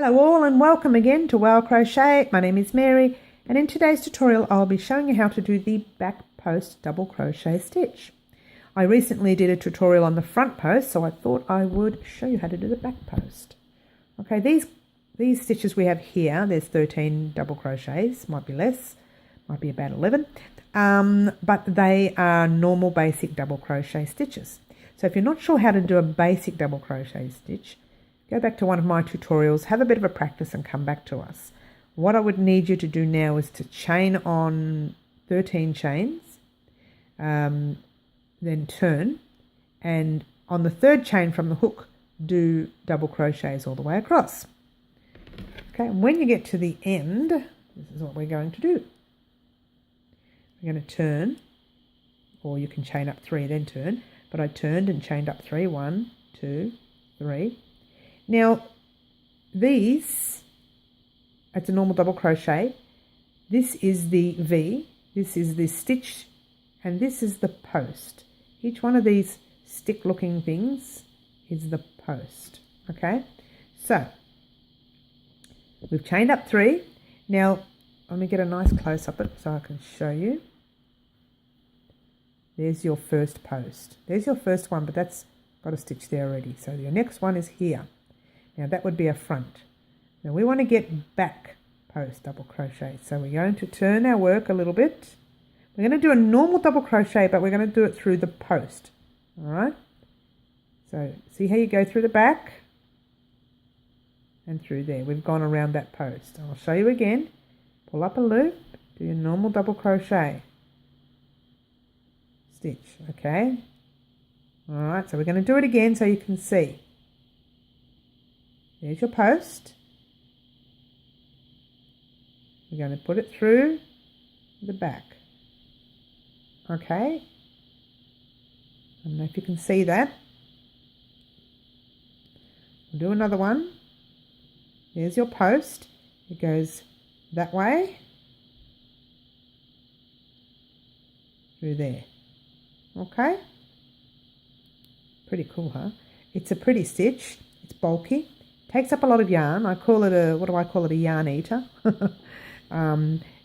Hello all and welcome again to Well Crochet. My name is Mary and in today's tutorial I'll be showing you how to do the back post double crochet stitch. I recently did a tutorial on the front post, so I thought I would show you how to do the back post. Okay, these stitches we have here, there's 13 double crochets, might be less, might be about 11, but they are normal basic double crochet stitches. So if you're not sure how to do a basic double crochet stitch, go back to one of my tutorials, have a bit of a practice and come back to us. What I would need you to do now is to chain on 13 chains, then turn, and on the third chain from the hook, do double crochets all the way across. Okay, and when you get to the end, this is what we're going to do. We're going to turn, or you can chain up 3 then turn, but I turned and chained up 3, 1, 2, 3. Now, it's a normal double crochet. This is the V, this is the stitch, and this is the post. Each one of these stick-looking things is the post, okay? So, we've chained up 3. Now, let me get a nice close-up of it so I can show you. There's your first post. There's your first one, but that's got a stitch there already. So your next one is here. Now that would be a front. Now we want to get back post double crochet. So we're going to turn our work a little bit. We're going to do a normal double crochet, but we're going to do it through the post. All right. So see how you go through the back and through there. We've gone around that post. I'll show you again. Pull up a loop, do your normal double crochet. Stitch, okay. All right, so we're going to do it again so you can see. There's your post. We're going to put it through the back. Okay. I don't know if you can see that. We'll do another one. There's your post. It goes that way. Through there. Okay. Pretty cool, huh? It's a pretty stitch. It's bulky. Takes up a lot of yarn. I call it a, what do I call it? A yarn eater.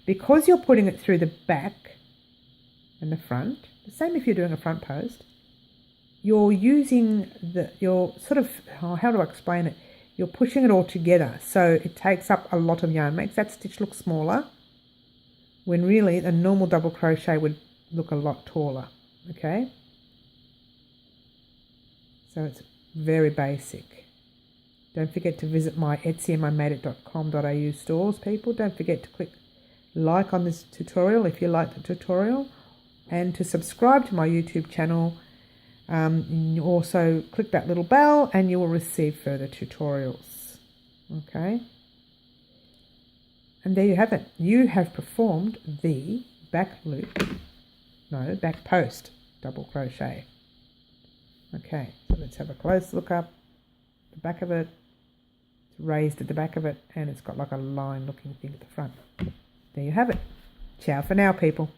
Because you're putting it through the back and the front, the same if you're doing a front post, you're using you're sort of, how do I explain it? You're pushing it all together. So it takes up a lot of yarn, makes that stitch look smaller, when really a normal double crochet would look a lot taller. Okay? So it's very basic. Don't forget to visit my Etsy and my madeit.com.au stores, people. Don't forget to click like on this tutorial if you like the tutorial, and to subscribe to my YouTube channel. You also click that little bell and you will receive further tutorials. Okay? And there you have it. You have performed the back post double crochet. Okay, so let's have a close look up the back of it. It's raised at the back of it and it's got like a line looking thing at the front. There you have it. Ciao for now, people.